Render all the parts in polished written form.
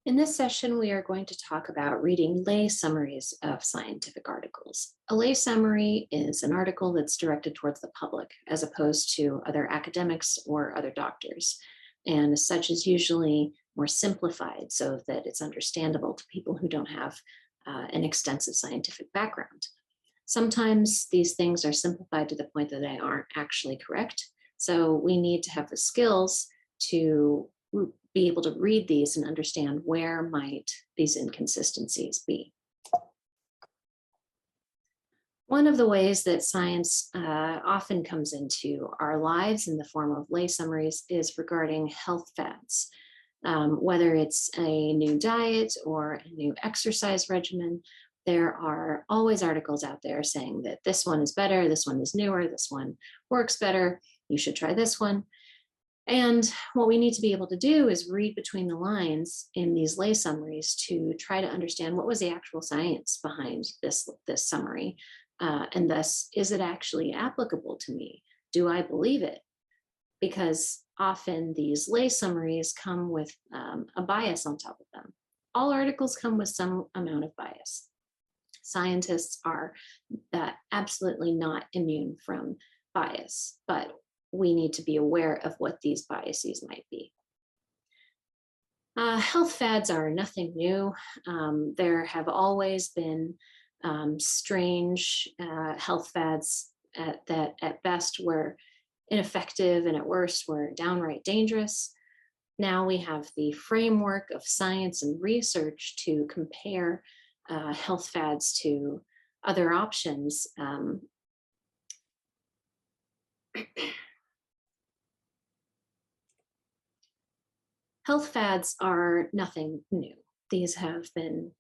In this session, we are going to talk about reading lay summaries of scientific articles. A lay summary is an article that's directed towards the public as opposed to other academics or other doctors, and as such is usually more simplified so that it's understandable to people who don't have an extensive scientific background. Sometimes these things are simplified to the point that they aren't actually correct, so we need to have the skills to be able to read these and understand where might these inconsistencies be. One of the ways that science often comes into our lives in the form of lay summaries is regarding health fads. Whether it's a new diet or a new exercise regimen, there are always articles out there saying that this one is better, this one is newer, this one works better, you should try this one. And what we need to be able to do is read between the lines in these lay summaries to try to understand what was the actual science behind this summary. And thus, is it actually applicable to me? Do I believe it? Because often these lay summaries come with a bias on top of them. All articles come with some amount of bias. Scientists are absolutely not immune from bias, but we need to be aware of what these biases might be. Health fads are nothing new. There have always been strange health fads that at best were ineffective and at worst were downright dangerous. Now we have the framework of science and research to compare health fads to other options. Health fads are nothing new. These have been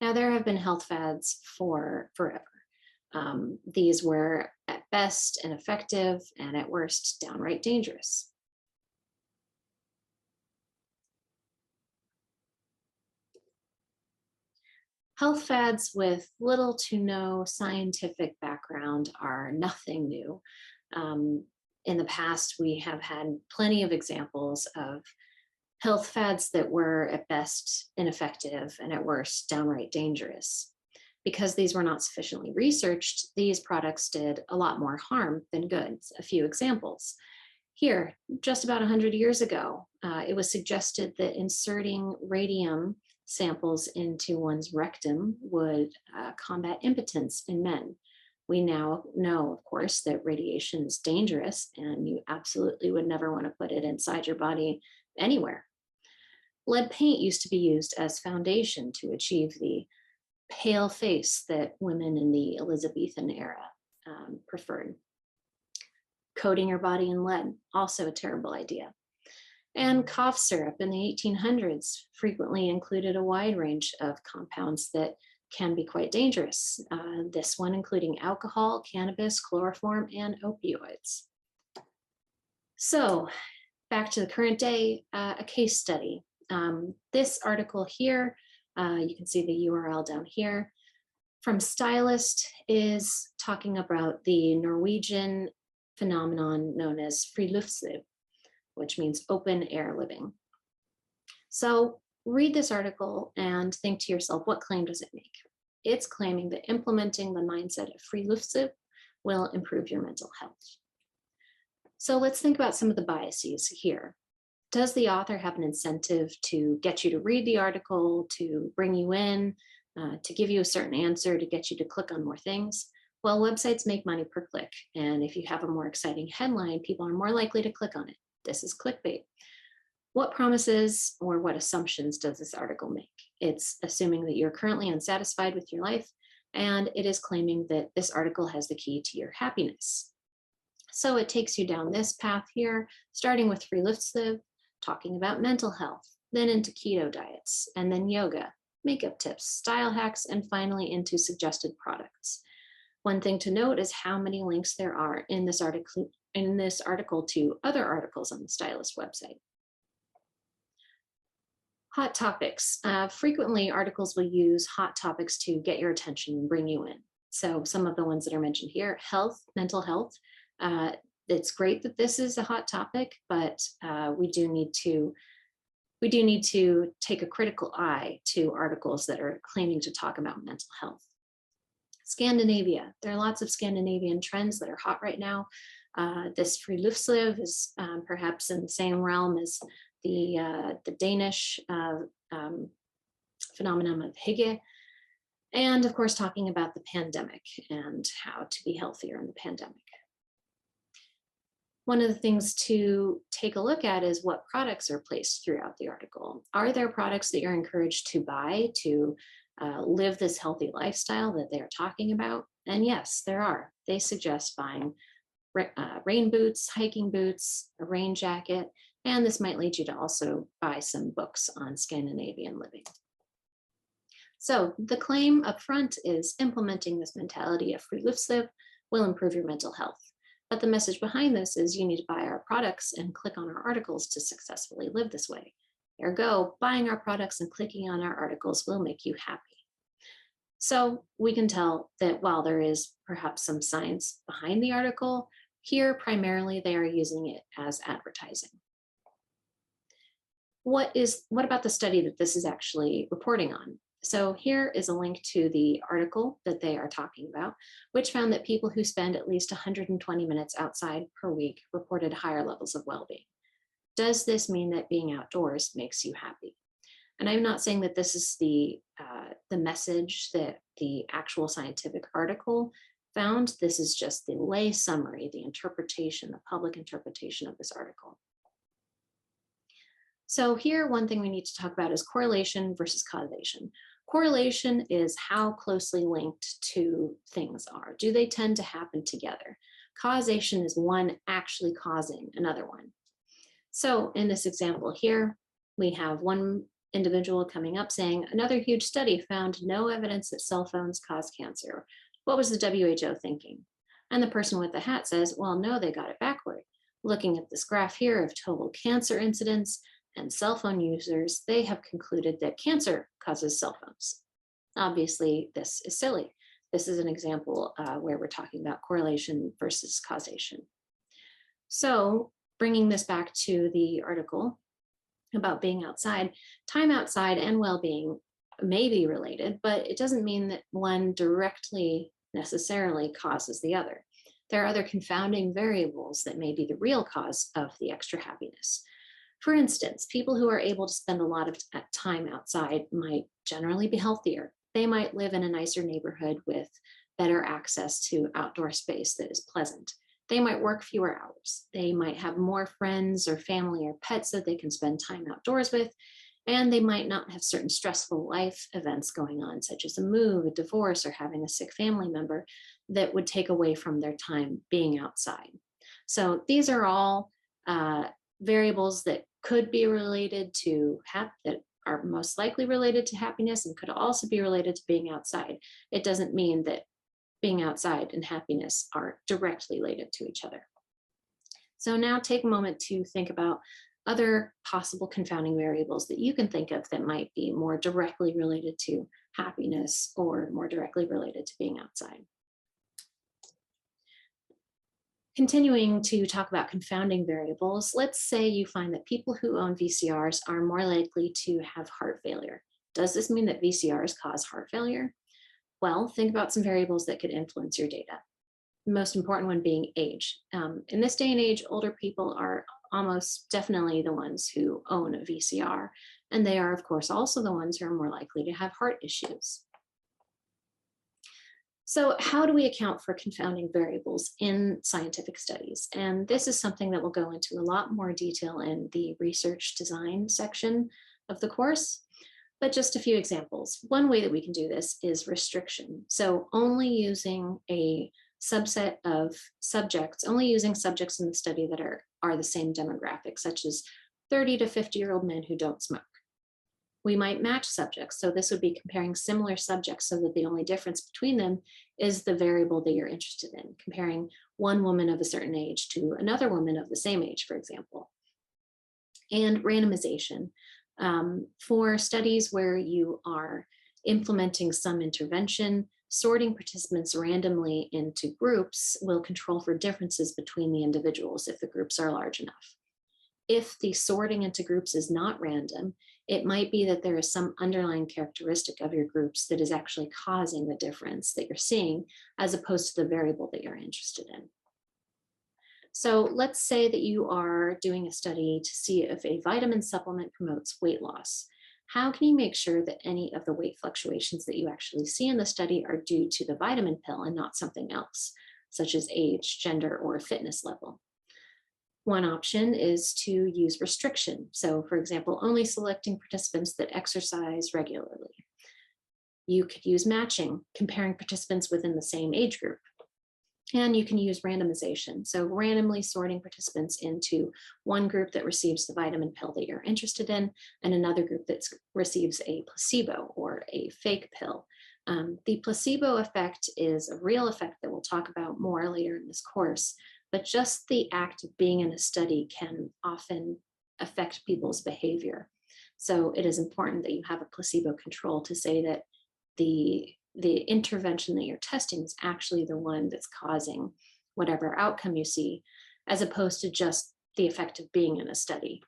Now there have been health fads for forever. These were at best ineffective and at worst downright dangerous. Health fads with little to no scientific background are nothing new. In the past, we have had plenty of examples of health fads that were at best ineffective and at worst downright dangerous. Because these were not sufficiently researched, these products did a lot more harm than good. A few examples. Here, just about 100 years ago, it was suggested that inserting radium samples into one's rectum would combat impotence in men. We now know, of course, that radiation is dangerous and you absolutely would never want to put it inside your body anywhere. Lead paint used to be used as foundation to achieve the pale face that women in the Elizabethan era preferred. Coating your body in lead, also a terrible idea. And cough syrup in the 1800s frequently included a wide range of compounds that can be quite dangerous. This one including alcohol, cannabis, chloroform, and opioids. So back to the current day, a case study. This article here, you can see the URL down here, from Stylist is talking about the Norwegian phenomenon known as friluftsliv, which means open air living. So read this article and think to yourself, what claim does it make? It's claiming that implementing the mindset of friluftsliv will improve your mental health. So let's think about some of the biases here. Does the author have an incentive to get you to read the article, to bring you in, to give you a certain answer, to get you to click on more things? Well, websites make money per click, and if you have a more exciting headline, people are more likely to click on it. This is clickbait. What promises or what assumptions does this article make? It's assuming that you're currently unsatisfied with your life, and it is claiming that this article has the key to your happiness. So it takes you down this path here, starting with friluftsliv, talking about mental health, then into keto diets, and then yoga, makeup tips, style hacks, and finally into suggested products. One thing to note is how many links there are in this article to other articles on the Stylist website. Hot topics. Frequently, articles will use hot topics to get your attention and bring you in. So some of the ones that are mentioned here, health, mental health. it's great that this is a hot topic, but we do need to take a critical eye to articles that are claiming to talk about mental health. Scandinavia, there are lots of Scandinavian trends that are hot right now. This friluftsliv is perhaps in the same realm as the Danish phenomenon of hygge, and of course talking about the pandemic and how to be healthier in the pandemic. One of the things to take a look at is what products are placed throughout the article. Are there products that you're encouraged to buy to live this healthy lifestyle that they're talking about? And yes, there are. They suggest buying rain boots, hiking boots, a rain jacket, and this might lead you to also buy some books on Scandinavian living. So the claim up front is implementing this mentality of friluftsliv will improve your mental health. But the message behind this is you need to buy our products and click on our articles to successfully live this way. Ergo, buying our products and clicking on our articles will make you happy. So we can tell that while there is perhaps some science behind the article, here primarily they are using it as advertising. What about the study that this is actually reporting on? So here is a link to the article that they are talking about, which found that people who spend at least 120 minutes outside per week reported higher levels of well-being. Does this mean that being outdoors makes you happy? And I'm not saying that this is the message that the actual scientific article found. This is just the lay summary, the interpretation, the public interpretation of this article. So here, one thing we need to talk about is correlation versus causation. Correlation is how closely linked two things are. Do they tend to happen together? Causation is one actually causing another one. So in this example here, we have one individual coming up saying, another huge study found no evidence that cell phones cause cancer. What was the WHO thinking? And the person with the hat says, well, no, they got it backward. Looking at this graph here of total cancer incidence and cell phone users, they have concluded that cancer causes cell phones. Obviously, this is silly. This is an example where we're talking about correlation versus causation. So bringing this back to the article about being outside, time outside and well-being may be related, but it doesn't mean that one directly necessarily causes the other. There are other confounding variables that may be the real cause of the extra happiness. For instance, people who are able to spend a lot of time outside might generally be healthier. They might live in a nicer neighborhood with better access to outdoor space that is pleasant. They might work fewer hours. They might have more friends or family or pets that they can spend time outdoors with, and they might not have certain stressful life events going on, such as a move, a divorce, or having a sick family member that would take away from their time being outside. So these are all variables that could be related to that are most likely related to happiness and could also be related to being outside. It doesn't mean that being outside and happiness are directly related to each other. So now take a moment to think about other possible confounding variables that you can think of that might be more directly related to happiness or more directly related to being outside. Continuing to talk about confounding variables, let's say you find that people who own VCRs are more likely to have heart failure. Does this mean that VCRs cause heart failure? Well, think about some variables that could influence your data. The most important one being age. In this day and age, older people are almost definitely the ones who own a VCR, and they are, of course, also the ones who are more likely to have heart issues. So how do we account for confounding variables in scientific studies? And this is something that we'll go into a lot more detail in the research design section of the course, but just a few examples. One way that we can do this is restriction. So only using a subset of subjects, only using subjects in the study that are the same demographic, such as 30 to 50-year-old men who don't smoke. We might match subjects. So this would be comparing similar subjects so that the only difference between them is the variable that you're interested in, comparing one woman of a certain age to another woman of the same age, for example. And randomization. For studies where you are Implementing some intervention, sorting participants randomly into groups will control for differences between the individuals if the groups are large enough. If the sorting into groups is not random, it might be that there is some underlying characteristic of your groups that is actually causing the difference that you're seeing, as opposed to the variable that you're interested in. So let's say that you are doing a study to see if a vitamin supplement promotes weight loss. How can you make sure that any of the weight fluctuations that you actually see in the study are due to the vitamin pill and not something else, such as age, gender, or fitness level? One option is to use restriction. So, for example, only selecting participants that exercise regularly. You could use matching, comparing participants within the same age group. And you can use randomization. So randomly sorting participants into one group that receives the vitamin pill that you're interested in and another group that receives a placebo or a fake pill. The placebo effect is a real effect that we'll talk about more later in this course, but just the act of being in a study can often affect people's behavior. So it is important that you have a placebo control to say that the intervention that you're testing is actually the one that's causing whatever outcome you see, as opposed to just the effect of being in a study.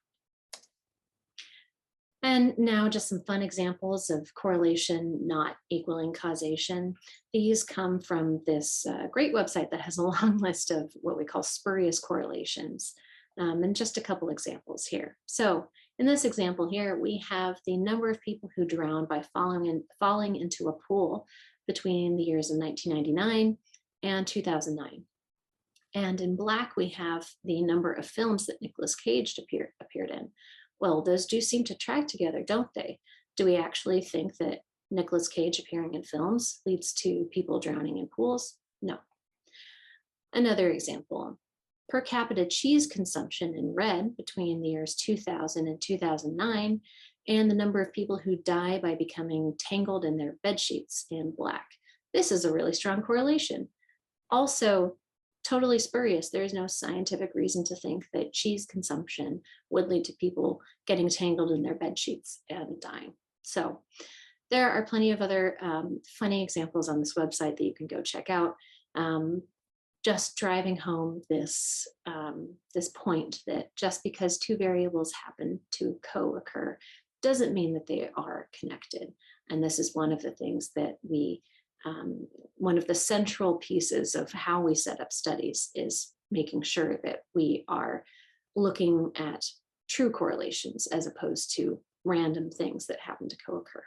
And now just some fun examples of correlation not equaling causation. These come from this great website that has a long list of what we call spurious correlations. And just a couple examples here. So in this example here, we have the number of people who drowned by falling into a pool between the years of 1999 and 2009. And in black, we have the number of films that Nicolas Cage appeared in. Well, those do seem to track together, don't they? Do we actually think that Nicolas Cage appearing in films leads to people drowning in pools? No. Another example, per capita cheese consumption in red between the years 2000 and 2009, and the number of people who die by becoming tangled in their bed sheets in black. This is a really strong correlation. Also, totally spurious. There is no scientific reason to think that cheese consumption would lead to people getting tangled in their bed sheets and dying. So there are plenty of other funny examples on this website that you can go check out. Just driving home this point that just because two variables happen to co-occur doesn't mean that they are connected. And this is one of the things that one of the central pieces of how we set up studies is making sure that we are looking at true correlations as opposed to random things that happen to co-occur.